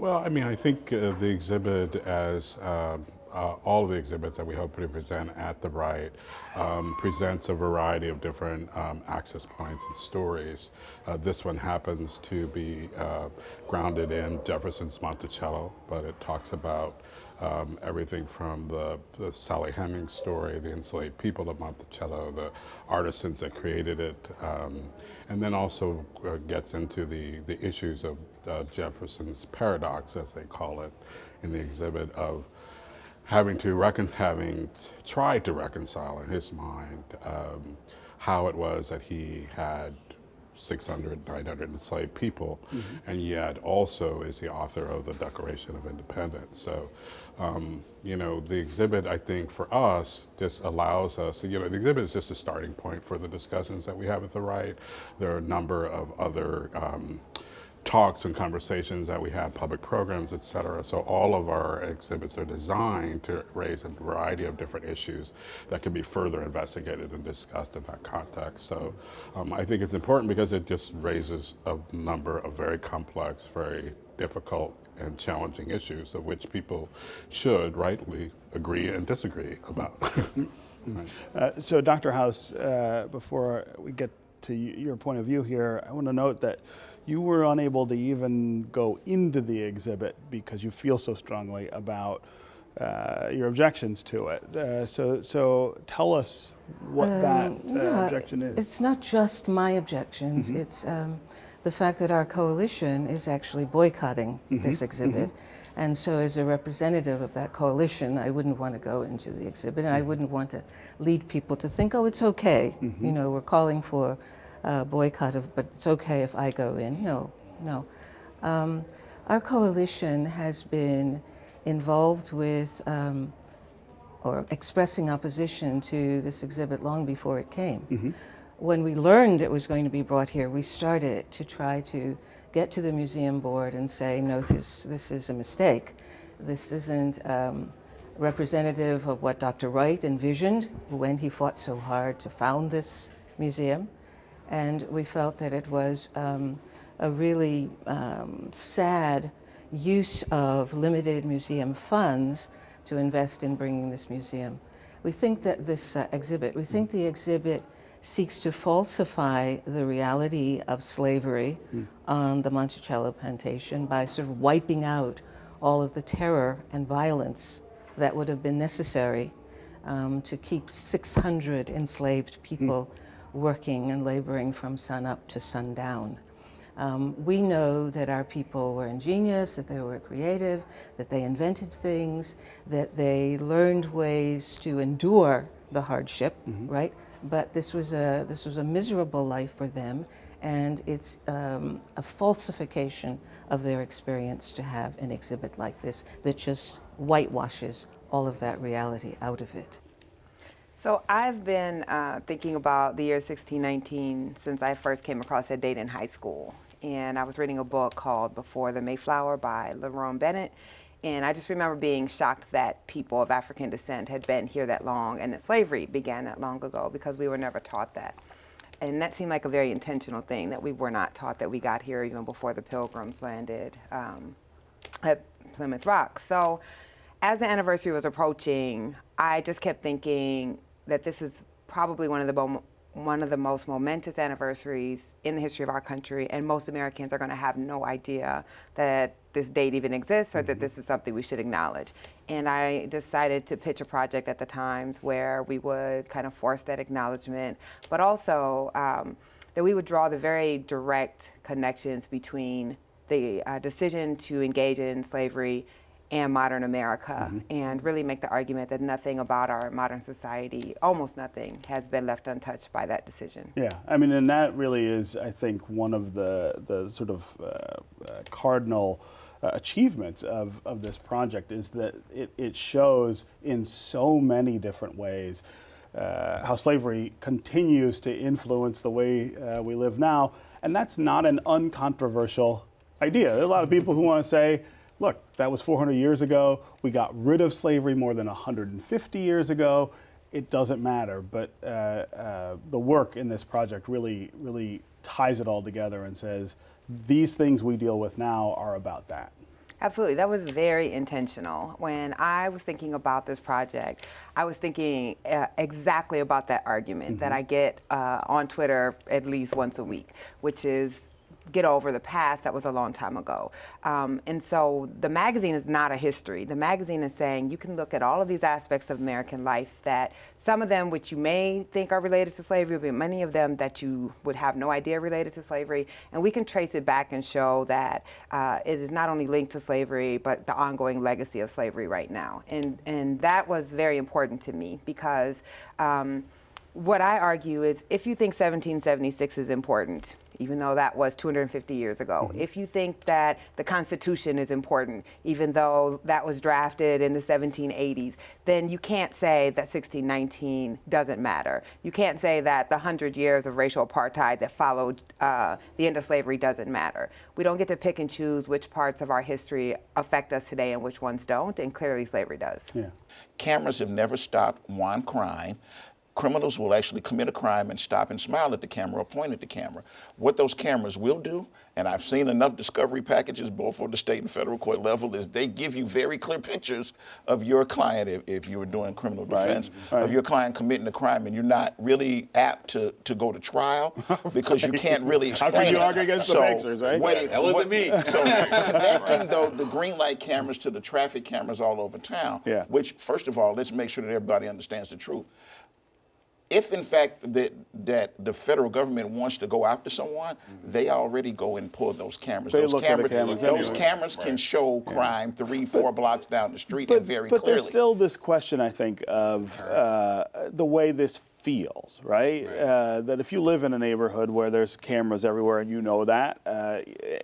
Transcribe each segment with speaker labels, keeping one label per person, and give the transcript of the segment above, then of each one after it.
Speaker 1: Well, I mean, I think the exhibit, as all of the exhibits that we hope to present at the Wright, presents a variety of different access points and stories. This one happens to be grounded in Jefferson's Monticello, but it talks about everything from the Sally Hemings story, the enslaved people of Monticello, the artisans that created it, and then also gets into the issues of Jefferson's paradox, as they call it, in the exhibit of having tried to reconcile in his mind how it was that he had 600, 900 enslaved people, and yet also is the author of the Declaration of Independence. So, you know, the exhibit, I think, for us, just allows us, you know, the exhibit is just a starting point for the discussions that we have at the Wright. There are a number of other talks and conversations that we have, public programs, et cetera. So all of our exhibits are designed to raise a variety of different issues that can be further investigated and discussed in that context. So I think it's important because it just raises a number of very complex, very difficult and challenging issues of which people should rightly agree and disagree about. Right.
Speaker 2: So Dr. House, before we get to your point of view here, I want to note that you were unable to even go into the exhibit because you feel so strongly about your objections to it. So tell us what that objection is.
Speaker 3: It's not just my objections, it's the fact that our coalition is actually boycotting this exhibit. And so as a representative of that coalition, I wouldn't want to go into the exhibit, and I wouldn't want to lead people to think, oh, it's okay. You know, we're calling for boycott of, but it's okay if I go in. No, no. Our coalition has been involved with or expressing opposition to this exhibit long before it came. When we learned it was going to be brought here, we started to try to get to the museum board and say, no, this is a mistake. This isn't representative of what Dr. Wright envisioned when he fought so hard to found this museum. And we felt that it was a really sad use of limited museum funds to invest in bringing this museum. We think that this exhibit, we think the exhibit seeks to falsify the reality of slavery on the Monticello plantation by sort of wiping out all of the terror and violence that would have been necessary to keep 600 enslaved people working and laboring from sun up to sundown. We know that our people were ingenious, that they were creative, that they invented things, that they learned ways to endure the hardship, right? But this was a miserable life for them, and it's a falsification of their experience to have an exhibit like this that just whitewashes all of that reality out of it.
Speaker 4: So I've been thinking about the year 1619 since I first came across that date in high school. And I was reading a book called Before the Mayflower by Lerone Bennett. And I just remember being shocked that people of African descent had been here that long and that slavery began that long ago, because we were never taught that. And that seemed like a very intentional thing, that we were not taught that we got here even before the Pilgrims landed at Plymouth Rock. So as the anniversary was approaching, I just kept thinking that this is probably one of the most momentous anniversaries in the history of our country, and most Americans are going to have no idea that this date even exists or that this is something we should acknowledge. And I decided to pitch a project at the Times where we would kind of force that acknowledgement, but also that we would draw the very direct connections between the decision to engage in slavery and modern America, and really make the argument that nothing about our modern society, almost nothing, has been left untouched by that decision.
Speaker 2: Yeah, I mean, and that really is, I think, one of the sort of cardinal achievements of this project, is that it shows in so many different ways how slavery continues to influence the way we live now, and that's not an uncontroversial idea. There are a lot of people who want to say, look, that was 400 years ago. We got rid of slavery more than 150 years ago. It doesn't matter. But the work in this project really ties it all together and says, these things we deal with now are about that.
Speaker 4: Absolutely, that was very intentional. When I was thinking about this project, I was thinking exactly about that argument that I get on Twitter at least once a week, which is, get over the past, that was a long time ago. And so the magazine is not a history. The magazine is saying you can look at all of these aspects of American life, that some of them which you may think are related to slavery, but many of them that you would have no idea related to slavery, and we can trace it back and show that it is not only linked to slavery, but the ongoing legacy of slavery right now. And that was very important to me, because what I argue is, if you think 1776 is important, even though that was 250 years ago, if you think that the Constitution is important, even though that was drafted in the 1780s, then you can't say that 1619 doesn't matter. You can't say that the 100 years of racial apartheid that followed the end of slavery doesn't matter. We don't get to pick and choose which parts of our history affect us today and which ones don't, and clearly slavery does.
Speaker 2: Yeah.
Speaker 5: Cameras have never stopped one crime. Criminals will actually commit a crime and stop and smile at the camera or point at the camera. What those cameras will do, and I've seen enough discovery packages both for the state and federal court level, is they give you very clear pictures of your client, if you were doing criminal defense, of your client committing a crime, and you're not really apt to go to trial because you can't really explain it.
Speaker 2: How can you argue against the pictures, right?
Speaker 6: That wasn't me.
Speaker 5: So connecting the green light cameras to the traffic cameras all over town, which, first of all, let's make sure that everybody understands the truth. If, in fact, that the federal government wants to go after someone, they already go and pull those cameras.
Speaker 2: They look at the cameras
Speaker 5: those
Speaker 2: anyway.
Speaker 5: cameras can show crime 3-4 blocks down the street and very
Speaker 2: but
Speaker 5: clearly.
Speaker 2: There's still this question, I think, of the way this feels, right? That if you live in a neighborhood where there's cameras everywhere and you know that,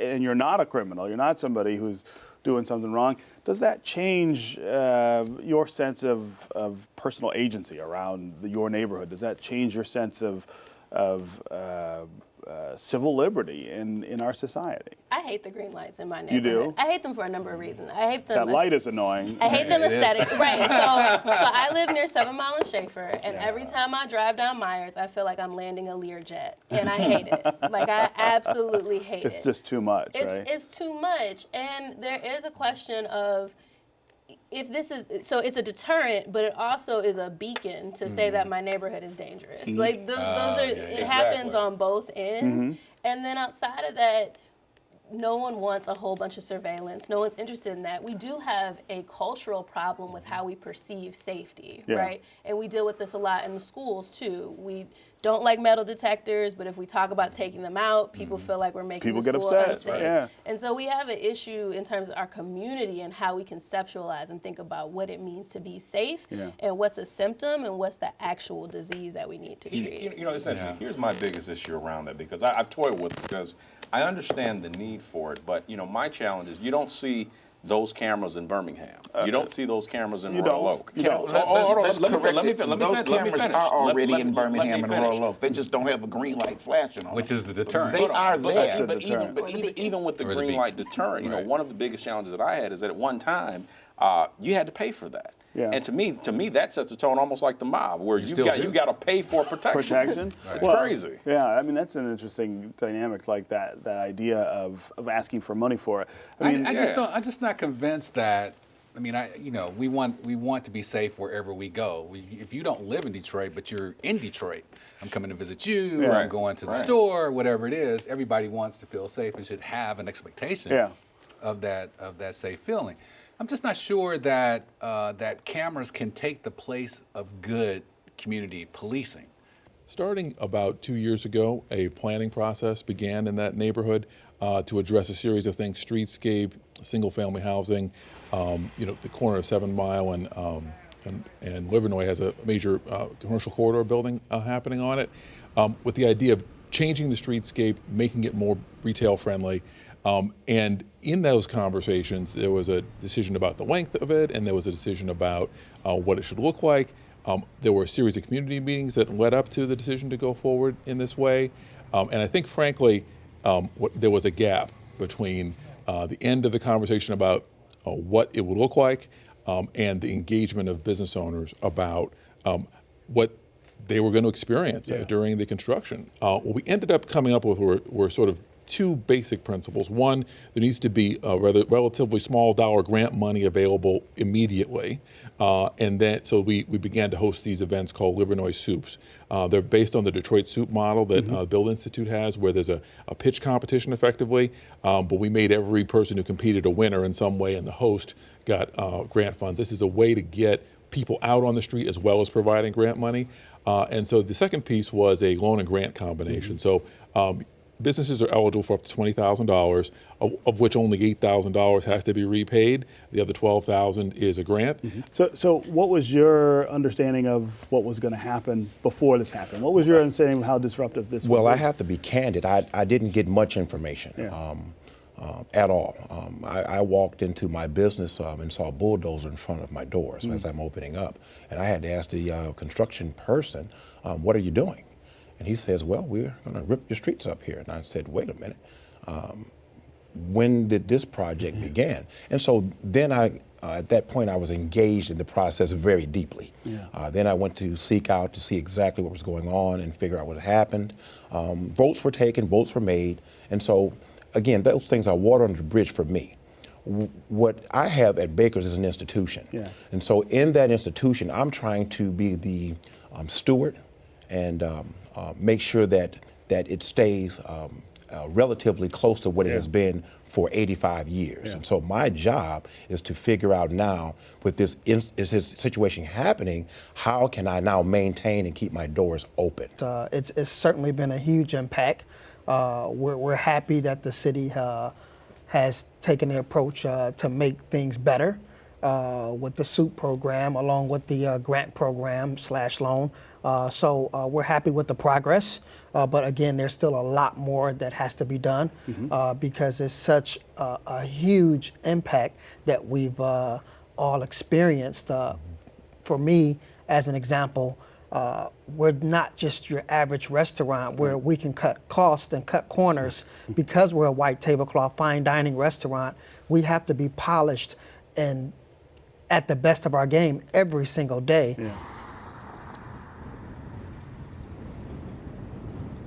Speaker 2: and you're not a criminal, you're not somebody who's doing something wrong, does that change your sense of personal agency around your neighborhood? Does that change your sense of civil liberty in our society?
Speaker 7: I hate the green lights in my
Speaker 2: You
Speaker 7: neighborhood.
Speaker 2: do?
Speaker 7: I hate them for a number of reasons. I hate them.
Speaker 2: That light is annoying.
Speaker 7: I hate them aesthetic. Right. So I live near 7 Mile and Schaefer, and every time I drive down Myers, I feel like I'm landing a Learjet, and I hate it. Like, I absolutely hate it.
Speaker 2: It's just too much, right?
Speaker 7: It's too much, and there is a question of, if this is, so it's a deterrent, but it also is a beacon to say that my neighborhood is dangerous. Like, those are, it happens on both ends. And then outside of that, no one wants a whole bunch of surveillance. No one's interested in that. We do have a cultural problem with how we perceive safety, right? And we deal with this a lot in the schools too. We don't like metal detectors, but if we talk about taking them out, people feel like we're making the school unsafe.
Speaker 2: Right?
Speaker 7: And so we have an issue in terms of our community and how we conceptualize and think about what it means to be safe and what's a symptom and what's the actual disease that we need to treat.
Speaker 6: You know, essentially, here's my biggest issue around that, because I've toyed with it, because I understand the need for it, but, you know, my challenge is you don't see those cameras in Birmingham. You don't see those cameras in Royal Oak.
Speaker 5: Those cameras are already in Birmingham and Royal Oak. They just don't have a green light flashing on them.
Speaker 6: Which is the deterrent.
Speaker 5: They are there.
Speaker 6: But even with the green light deterrent, you know, one of the biggest challenges that I had is that at one time, you had to pay for that. And to me, that sets a tone almost like the mob, where you got to pay for protection. It's crazy.
Speaker 2: Yeah, I mean, that's an interesting dynamic, like that idea of asking for money for it. I mean,
Speaker 8: I'm just not convinced that. I mean, we want to be safe wherever we go. If you don't live in Detroit, but you're in Detroit, I'm coming to visit you, or I'm going to the store, whatever it is. Everybody wants to feel safe and should have an expectation of that safe feeling. I'm just not sure that that cameras can take the place of good community policing.
Speaker 9: Starting about 2 years ago, a planning process began in that neighborhood to address a series of things: streetscape, single-family housing. The corner of 7 Mile and Livernois has a major commercial corridor building happening on it, with the idea of changing the streetscape, making it more retail-friendly. And in those conversations, there was a decision about the length of it, and there was a decision about what it should look like. There were a series of community meetings that led up to the decision to go forward in this way. And I think, frankly, there was a gap between the end of the conversation about what it would look like and the engagement of business owners about what they were going to experience during the construction. What we ended up coming up with were sort of two basic principles. One, there needs to be a relatively small dollar grant money available immediately. And then, so we began to host these events called Livernois Soups. They're based on the Detroit Soup model that Bill Institute has, where there's a pitch competition effectively, but we made every person who competed a winner in some way, and the host got grant funds. This is a way to get people out on the street as well as providing grant money. And so the second piece was a loan and grant combination. So businesses are eligible for up to $20,000, of which only $8,000 has to be repaid. The other $12,000 is a grant.
Speaker 2: So what was your understanding of what was going to happen before this happened? What was your understanding of how disruptive this was?
Speaker 10: Well, I have to be candid. I didn't get much information at all. I walked into my business and saw a bulldozer in front of my doors as I'm opening up. And I had to ask the construction person, what are you doing? And he says, well, we're going to rip your streets up here. And I said, wait a minute. When did this project begin? And so then at that point, I was engaged in the process very deeply. Then I went to seek out to see exactly what was going on and figure out what happened. Votes were taken, votes were made. And so, again, those things are water under the bridge for me. What I have at Bakers is an institution. And so in that institution, I'm trying to be the steward and make sure that it stays relatively close to what it has been for 85 years. And so my job is to figure out now, with this situation happening, how can I now maintain and keep my doors open?
Speaker 11: It's certainly been a huge impact. We're happy that the city has taken the approach to make things better with the SOUP program, along with the grant program / loan. So we're happy with the progress, but again, there's still a lot more that has to be done because it's such a huge impact that we've all experienced. For me, as an example, we're not just your average restaurant where we can cut costs and cut corners. Because we're a white tablecloth fine dining restaurant, we have to be polished and at the best of our game every single day.